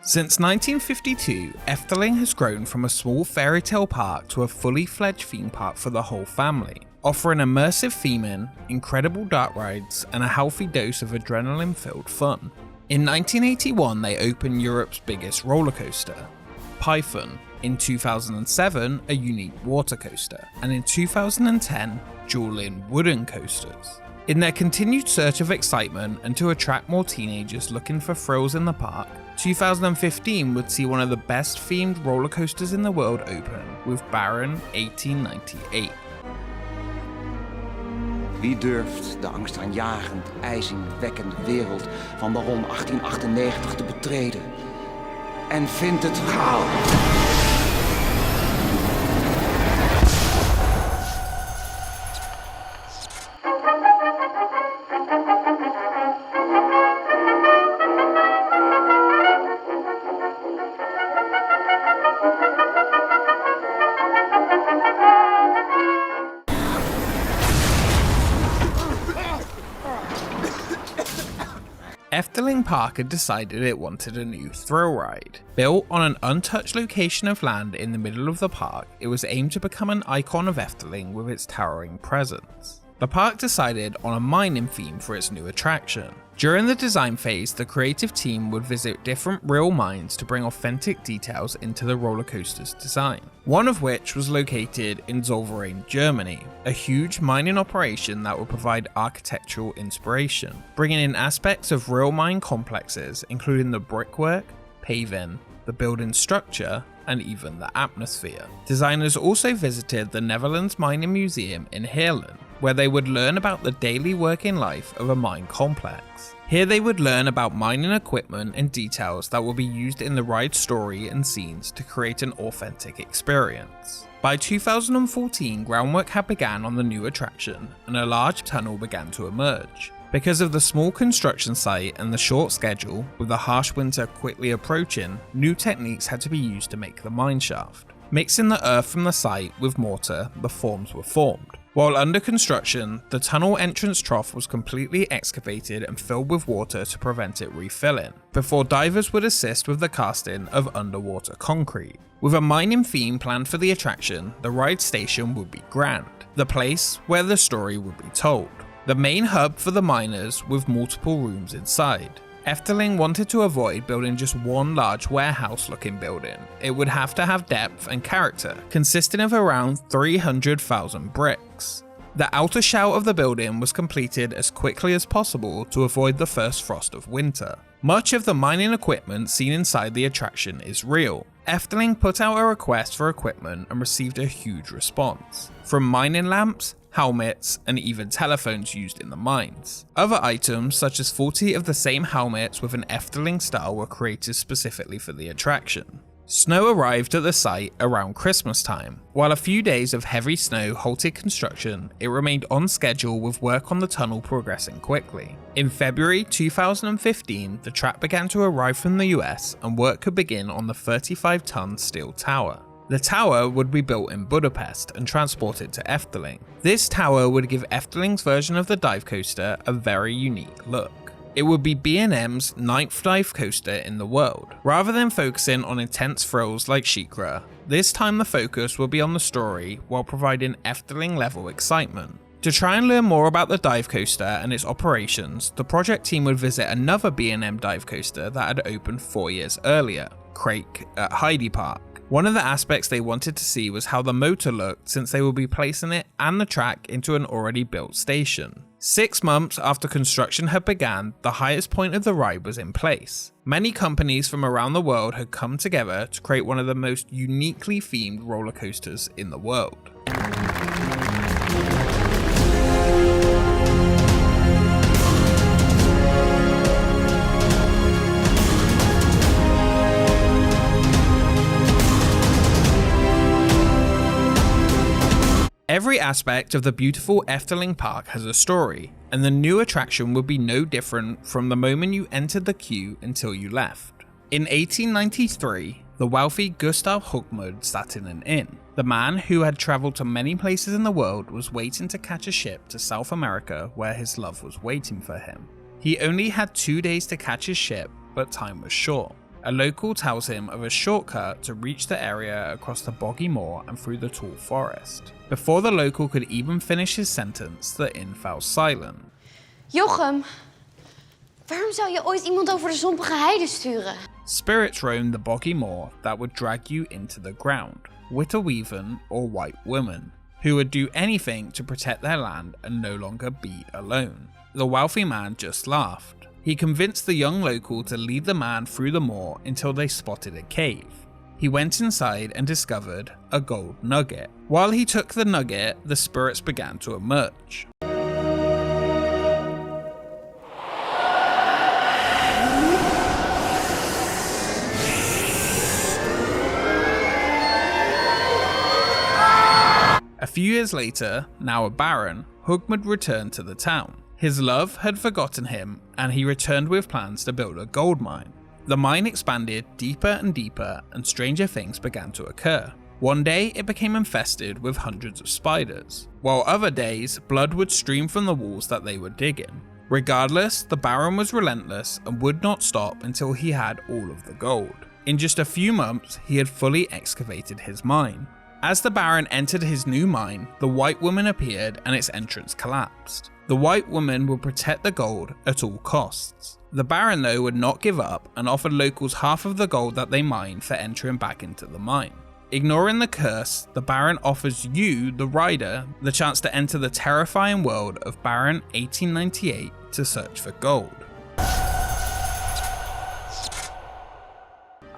Since 1952, Efteling has grown from a small fairy tale park to a fully fledged theme park for the whole family, offering immersive theming, incredible dark rides, and a healthy dose of adrenaline-filled fun. In 1981, they opened Europe's biggest roller coaster, Python. In 2007, a unique water coaster, and in 2010, dueling wooden coasters. In their continued search of excitement and to attract more teenagers looking for thrills in the park, 2015 would see one of the best themed roller coasters in the world open with Baron 1898. Wie durft de angstaanjagend, ijzingwekkende wereld van Baron 1898 te betreden? En vindt het gauw. Efteling Park had decided it wanted a new thrill ride. Built on an untouched location of land in the middle of the park, it was aimed to become an icon of Efteling with its towering presence. The park decided on a mining theme for its new attraction. During the design phase, the creative team would visit different real mines to bring authentic details into the roller coaster's design. One of which was located in Zollverein, Germany, a huge mining operation that would provide architectural inspiration, bringing in aspects of real mine complexes, including the brickwork, paving, the building structure, and even the atmosphere. Designers also visited the Netherlands Mining Museum in Heerlen, where they would learn about the daily working life of a mine complex. Here they would learn about mining equipment and details that will be used in the ride story and scenes to create an authentic experience. By 2014, groundwork had begun on the new attraction, and a large tunnel began to emerge. Because of the small construction site and the short schedule, with the harsh winter quickly approaching, new techniques had to be used to make the mine shaft. Mixing the earth from the site with mortar, the forms were formed. While under construction, the tunnel entrance trough was completely excavated and filled with water to prevent it refilling, before divers would assist with the casting of underwater concrete. With a mining theme planned for the attraction, the ride station would be grand, the place where the story would be told. The main hub for the miners with multiple rooms inside. Efteling wanted to avoid building just one large warehouse-looking building. It would have to have depth and character, consisting of around 300,000 bricks. The outer shell of the building was completed as quickly as possible to avoid the first frost of winter. Much of the mining equipment seen inside the attraction is real. Efteling put out a request for equipment and received a huge response, from mining lamps, helmets, and even telephones used in the mines. Other items, such as 40 of the same helmets with an Efteling style, were created specifically for the attraction. Snow arrived at the site around Christmas time. While a few days of heavy snow halted construction, it remained on schedule with work on the tunnel progressing quickly. In February 2015, the track began to arrive from the US and work could begin on the 35-ton steel tower. The tower would be built in Budapest and transported to Efteling. This tower would give Efteling's version of the dive coaster a very unique look. It would be B&M's 9th dive coaster in the world. Rather than focusing on intense thrills like SheiKra, this time the focus will be on the story while providing Efteling level excitement. To try and learn more about the dive coaster and its operations, the project team would visit another B&M dive coaster that had opened 4 years earlier, Crake at Heidi Park. One of the aspects they wanted to see was how the motor looked, since they would be placing it and the track into an already built station. 6 months after construction had begun, the highest point of the ride was in place. Many companies from around the world had come together to create one of the most uniquely themed roller coasters in the world. Every aspect of the beautiful Efteling Park has a story, and the new attraction would be no different from the moment you entered the queue until you left. In 1893, the wealthy Gustav Hoogmoed sat in an inn. The man, who had travelled to many places in the world, was waiting to catch a ship to South America where his love was waiting for him. He only had 2 days to catch his ship, but time was short. A local tells him of a shortcut to reach the area across the boggy moor and through the tall forest. Before the local could even finish his sentence, the inn fell silent. Jochem, waarom zou je ooit iemand over de zompige heide sturen? Spirits roam the boggy moor that would drag you into the ground, Witterweeven or white women, who would do anything to protect their land and no longer be alone. The wealthy man just laughed. He convinced the young local to lead the man through the moor until they spotted a cave. He went inside and discovered a gold nugget. While he took the nugget, the spirits began to emerge. A few years later, now a baron, Hugmund returned to the town. His love had forgotten him, and he returned with plans to build a gold mine. The mine expanded deeper and deeper, and stranger things began to occur. One day, it became infested with hundreds of spiders, while other days, blood would stream from the walls that they were digging. Regardless, the baron was relentless and would not stop until he had all of the gold. In just a few months, he had fully excavated his mine. As the baron entered his new mine, the white woman appeared and its entrance collapsed. The white woman would protect the gold at all costs. The baron, though, would not give up and offered locals half of the gold that they mined for entering back into the mine. Ignoring the curse, the baron offers you, the rider, the chance to enter the terrifying world of Baron 1898 to search for gold.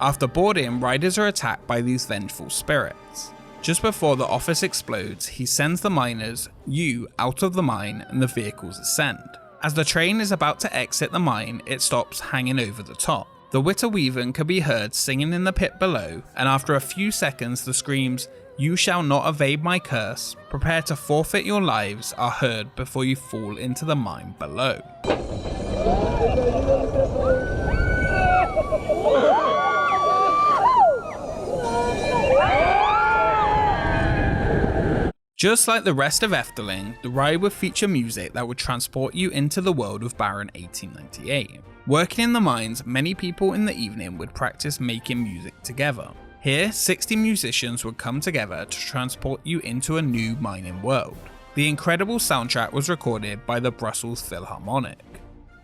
After boarding, riders are attacked by these vengeful spirits. Just before the office explodes, he sends the miners, you, out of the mine and the vehicles ascend. As the train is about to exit the mine, it stops hanging over the top. The Witterweeven can be heard singing in the pit below, and after a few seconds the screams, "You shall not evade my curse, prepare to forfeit your lives," are heard before you fall into the mine below. Just like the rest of Efteling, the ride would feature music that would transport you into the world of Baron 1898. Working in the mines, many people in the evening would practice making music together. Here, 60 musicians would come together to transport you into a new mining world. The incredible soundtrack was recorded by the Brussels Philharmonic.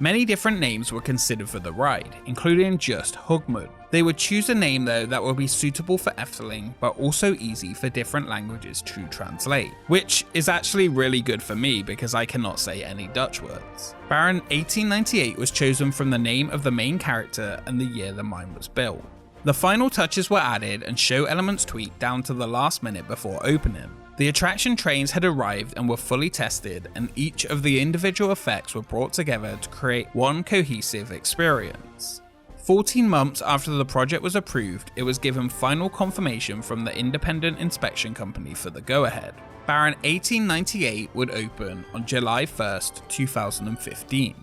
Many different names were considered for the ride, including just Hugmund. They would choose a name though that would be suitable for Efteling, but also easy for different languages to translate, which is actually really good for me because I cannot say any Dutch words. Baron 1898 was chosen from the name of the main character and the year the mine was built. The final touches were added and show elements tweaked down to the last minute before opening. The attraction trains had arrived and were fully tested, and each of the individual effects were brought together to create one cohesive experience. 14 months after the project was approved, it was given final confirmation from the independent inspection company for the go-ahead. Baron 1898 would open on July 1st, 2015.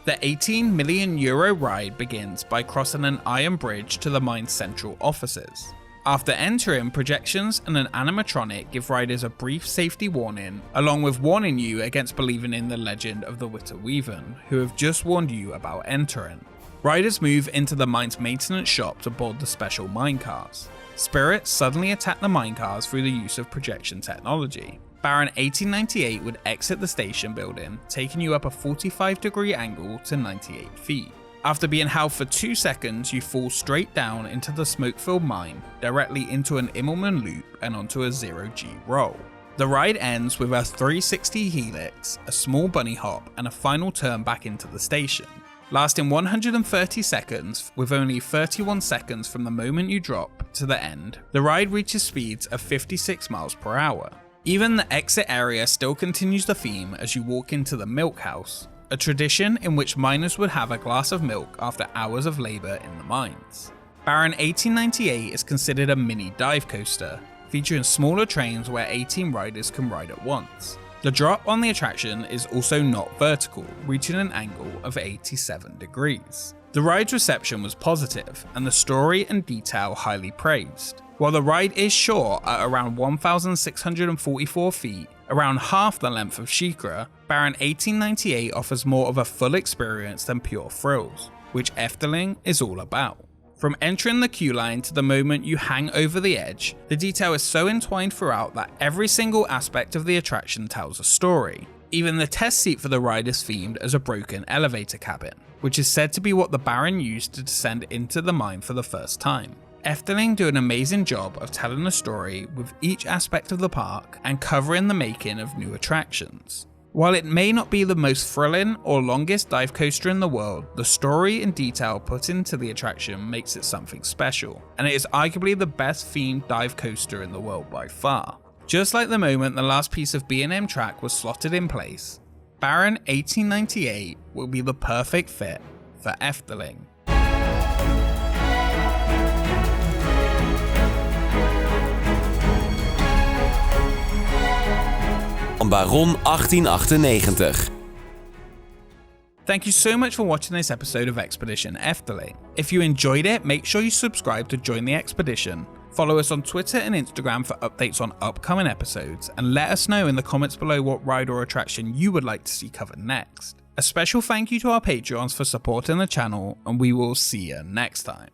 The €18 million ride begins by crossing an iron bridge to the mine's central offices. After entering, projections and an animatronic give riders a brief safety warning, along with warning you against believing in the legend of the Witterweeven, who have just warned you about entering. Riders move into the mine's maintenance shop to board the special minecars. Spirits suddenly attack the minecars through the use of projection technology. Baron 1898 would exit the station building, taking you up a 45-degree angle to 98 feet. After being held for 2 seconds, you fall straight down into the smoke-filled mine, directly into an Immelmann loop and onto a 0G roll. The ride ends with a 360 helix, a small bunny hop, and a final turn back into the station. Lasting 130 seconds, with only 31 seconds from the moment you drop to the end, the ride reaches speeds of 56 miles per hour. Even the exit area still continues the theme as you walk into the milk house, a tradition in which miners would have a glass of milk after hours of labour in the mines. Baron 1898 is considered a mini dive coaster, featuring smaller trains where 18 riders can ride at once. The drop on the attraction is also not vertical, reaching an angle of 87 degrees. The ride's reception was positive, and the story and detail highly praised. While the ride is short at around 1,644 feet, around half the length of SheiKra, Baron 1898 offers more of a full experience than pure thrills, which Efteling is all about. From entering the queue line to the moment you hang over the edge, the detail is so entwined throughout that every single aspect of the attraction tells a story. Even the test seat for the ride is themed as a broken elevator cabin, which is said to be what the Baron used to descend into the mine for the first time. Efteling do an amazing job of telling a story with each aspect of the park and covering the making of new attractions. While it may not be the most thrilling or longest dive coaster in the world, the story and detail put into the attraction makes it something special, and it is arguably the best themed dive coaster in the world by far. Just like the moment the last piece of B&M track was slotted in place, Baron 1898 will be the perfect fit for Efteling. Baron 1898. Thank you so much for watching this episode of Expedition Efteling. If you enjoyed it, make sure you subscribe to join the expedition. Follow us on Twitter and Instagram for updates on upcoming episodes, and let us know in the comments below what ride or attraction you would like to see covered next. A special thank you to our Patreons for supporting the channel, and we will see you next time.